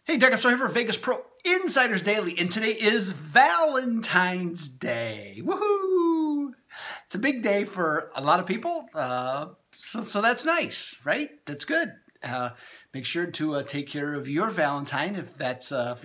Hey, Doug, I'm sorry for Vegas Pro Insiders Daily, and today is Valentine's Day. Woohoo! It's a big day for a lot of people, so that's nice, right? That's good. Make sure to take care of your Valentine if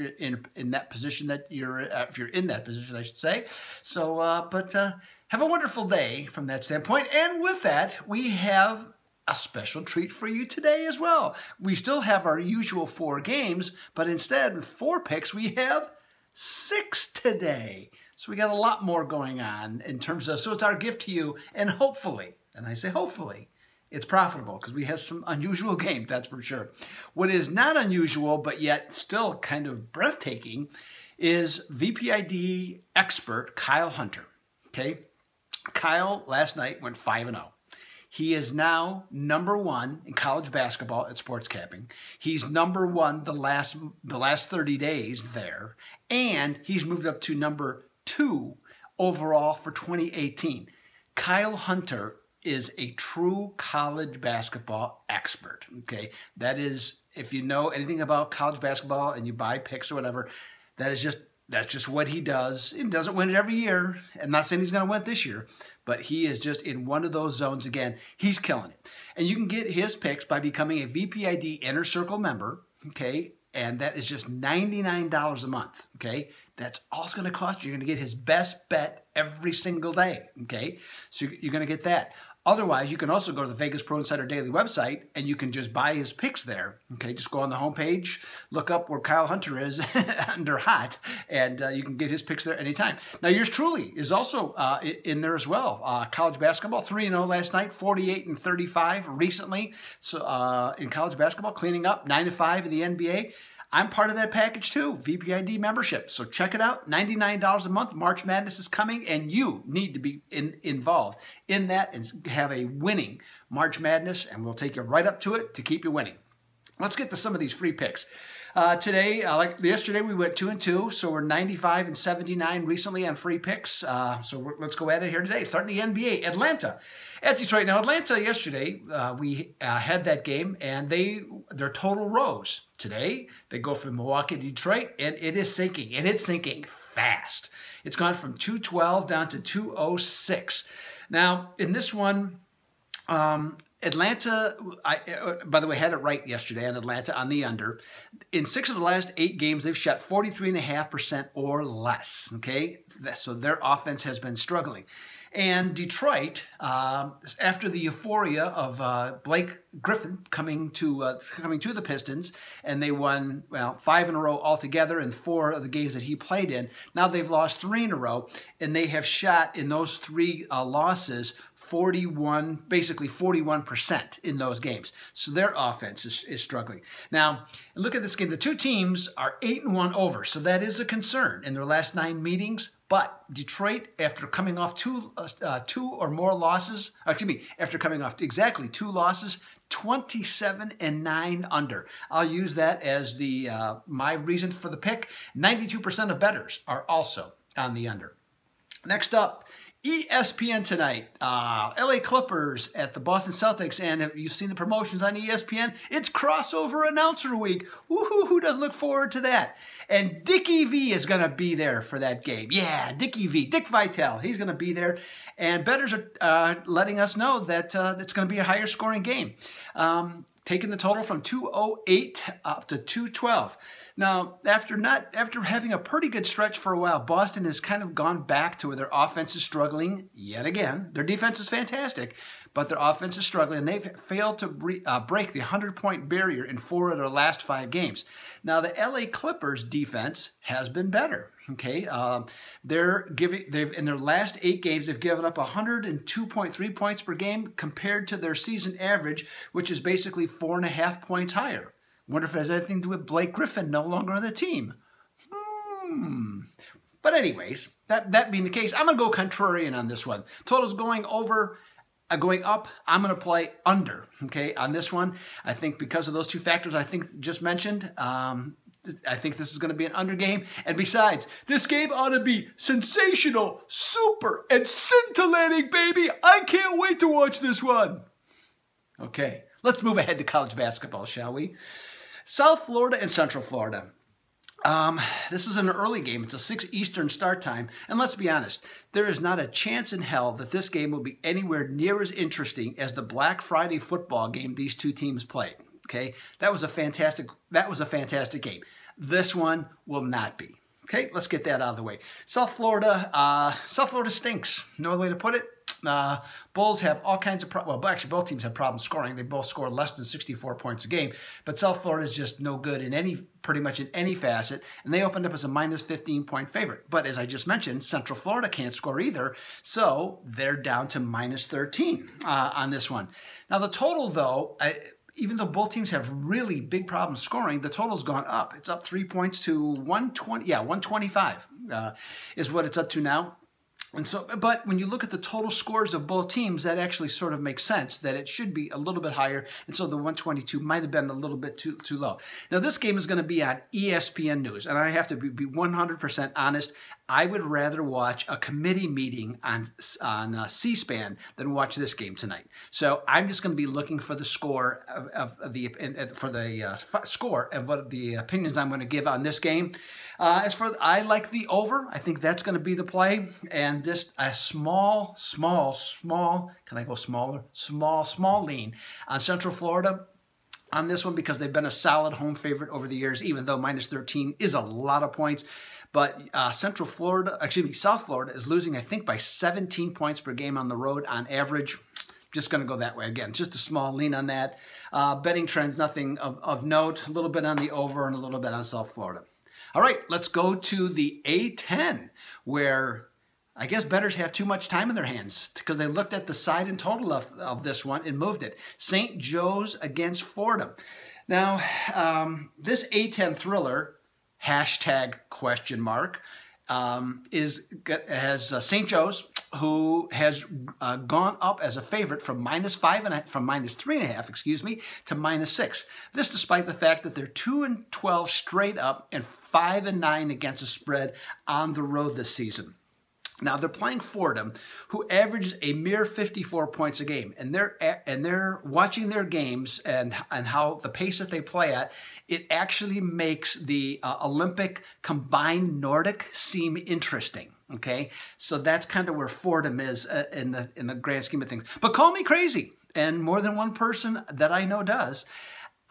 you're in that position that if you're in that position, I should say. So, have a wonderful day from that standpoint. And with that, we have a special treat for you today as well. We still have our usual 4 games, but instead of 4 picks, we have 6 today. So we got a lot more going on in terms of, so it's our gift to you, and hopefully, and I say hopefully, it's profitable because we have some unusual games, that's for sure. What is not unusual, but yet still kind of breathtaking, is VPID expert Kyle Hunter. Okay, Kyle last night went 5-0. He is now #1 in college basketball at sports capping. He's #1 the last 30 days there, and he's moved up to #2 overall for 2018. Kyle Hunter is a true college basketball expert. Okay, that is, if you know anything about college basketball and you buy picks or whatever, that's just what he does. He doesn't win it every year. I'm not saying he's going to win it this year, but he is just in one of those zones again. He's killing it. And you can get his picks by becoming a VPID Inner Circle member, okay? And that is just $99 a month, okay? That's all it's going to cost you. You're going to get his best bet every single day, okay? So you're going to get that. Otherwise, you can also go to the Vegas Pro Insider Daily website, and you can just buy his picks there. Okay, just go on the homepage, look up where Kyle Hunter is under hot, and you can get his picks there anytime. Now, yours truly is also in there as well. College basketball, 3-0 last night, 48-35 recently. So in college basketball, cleaning up, 9-5 in the NBA. I'm part of that package too, VPID membership. So check it out, $99 a month. March Madness is coming, and you need to be involved in that and have a winning March Madness, and we'll take you right up to it to keep you winning. Let's get to some of these free picks. Today, like yesterday, we went 2-2, so we're 95-79 recently on free picks. So let's go at it here today. Starting the NBA, Atlanta at Detroit. Now, Atlanta yesterday, we had that game, and their total rose. Today, they go from Milwaukee to Detroit, and it is sinking, and it's sinking fast. It's gone from 212 down to 206. Now, in this one, Atlanta, by the way, had it right yesterday on Atlanta on the under. In 6 of the last 8 games, they've shot 43.5% or less, okay? So their offense has been struggling. And Detroit, after the euphoria of Blake Griffin coming to the Pistons, and they won, well, 5 in a row altogether in 4 of the games that he played in. Now they've lost 3 in a row, and they have shot in those 3 losses basically 41% in those games. So their offense is struggling. Now, look at this game. The 2 teams are 8-1 over, so that is a concern in their last 9 meetings. But Detroit, after coming off 2 or more losses, after coming off exactly 2 losses, 27-9 under. I'll use that as my reason for the pick. 92% of bettors are also on the under. Next up, ESPN tonight, LA Clippers at the Boston Celtics, and have you seen the promotions on ESPN? It's crossover announcer week. Woohoo, who doesn't look forward to that? And Dickie V is going to be there for that game. Yeah, Dickie V, Dick Vitale, he's going to be there. And bettors are letting us know that it's going to be a higher scoring game. Taking the total from 208 up to 212. Now, after having a pretty good stretch for a while, Boston has kind of gone back to where their offense is struggling yet again. Their defense is fantastic, but their offense is struggling, and they've failed to break the 100-point barrier in 4 of their last 5 games. Now, the LA Clippers defense has been better. Okay, they've in their last 8 games they've given up 102.3 points per game compared to their season average, which is basically 4.5 points higher. Wonder if it has anything to do with Blake Griffin no longer on the team. But anyways, that being the case, I'm going to go contrarian on this one. Total's going up. I'm going to play under, okay, on this one. I think because of those 2 factors I think just mentioned, I think this is going to be an under game. And besides, this game ought to be sensational, super, and scintillating, baby. I can't wait to watch this one. Okay, let's move ahead to college basketball, shall we? South Florida and Central Florida. This is an early game. It's a 6 Eastern start time. And let's be honest, there is not a chance in hell that this game will be anywhere near as interesting as the Black Friday football game these two teams played. Okay, that was a fantastic game. This one will not be. Okay, let's get that out of the way. South Florida stinks. No other way to put it. Bulls have all kinds of problems. Well, actually, both teams have problems scoring. They both score less than 64 points a game. But South Florida is just no good in pretty much in any facet. And they opened up as a minus 15-point favorite. But as I just mentioned, Central Florida can't score either. So they're down to minus 13 on this one. Now, the total, though, even though both teams have really big problems scoring, the total's gone up. It's up 3 points to 120. Yeah, 125 is what it's up to now. And so, but when you look at the total scores of both teams, that actually sort of makes sense that it should be a little bit higher. And so the 122 might have been a little bit too low. Now, this game is going to be on ESPN News. And I have to be 100% honest. I would rather watch a committee meeting on C-SPAN than watch this game tonight. So I'm just going to be looking for the score score of what the opinions I'm going to give on this game. I like the over. I think that's going to be the play. And just a small, can I go smaller? Small lean on Central Florida on this one because they've been a solid home favorite over the years, even though minus 13 is a lot of points. But South Florida is losing, I think, by 17 points per game on the road on average. Just going to go that way. Again, just a small lean on that. Betting trends, nothing of note. A little bit on the over and a little bit on South Florida. All right, let's go to the A10, where I guess bettors have too much time in their hands because they looked at the side and total of this one and moved it. St. Joe's against Fordham. Now, this A10 thriller, hashtag question mark, has St. Joe's, who has gone up as a favorite from minus 3.5, excuse me, to minus 6. This despite the fact that they're 2-12 straight up and 5-9 against the spread on the road this season. Now they're playing Fordham, who averages a mere 54 points a game, and they're watching their games and how the pace that they play at. It actually makes the Olympic combined Nordic seem interesting. Okay, so that's kind of where Fordham is in the grand scheme of things. But call me crazy, and more than one person that I know does.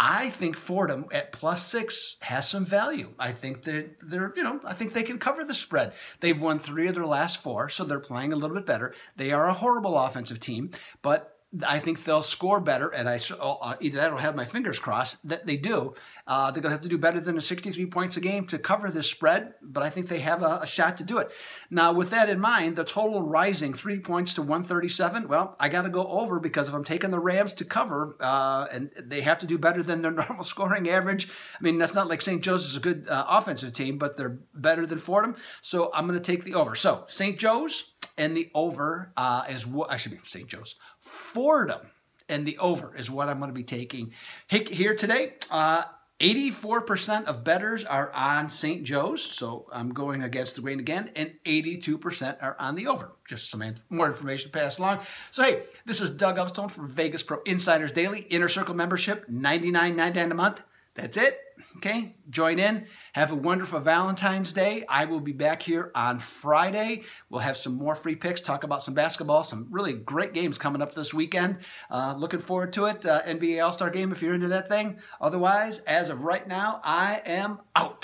I think Fordham at +6 has some value. I think I think they can cover the spread. They've won 3 of their last 4, so they're playing a little bit better. They are a horrible offensive team, but I think they'll score better, and either that or have my fingers crossed that they do. They're going to have to do better than the 63 points a game to cover this spread, but I think they have a shot to do it. Now, with that in mind, the total rising 3 points to 137, well, I got to go over because if I'm taking the Rams to cover, and they have to do better than their normal scoring average. I mean, that's not like St. Joe's is a good offensive team, but they're better than Fordham, so I'm going to take the over. So, St. Joe's and the over is what, actually, St. Joe's. Fordham and the over is what I'm going to be taking here today. 84% of bettors are on St. Joe's, so I'm going against the grain again, and 82% are on the over. Just some more information to pass along. So, hey, this is Doug Upstone from Vegas Pro Insiders Daily. Inner Circle membership, $99.99 a month. That's it. Okay, join in. Have a wonderful Valentine's Day. I will be back here on Friday. We'll have some more free picks, talk about some basketball, some really great games coming up this weekend. Looking forward to it. NBA All-Star Game if you're into that thing. Otherwise, as of right now, I am out.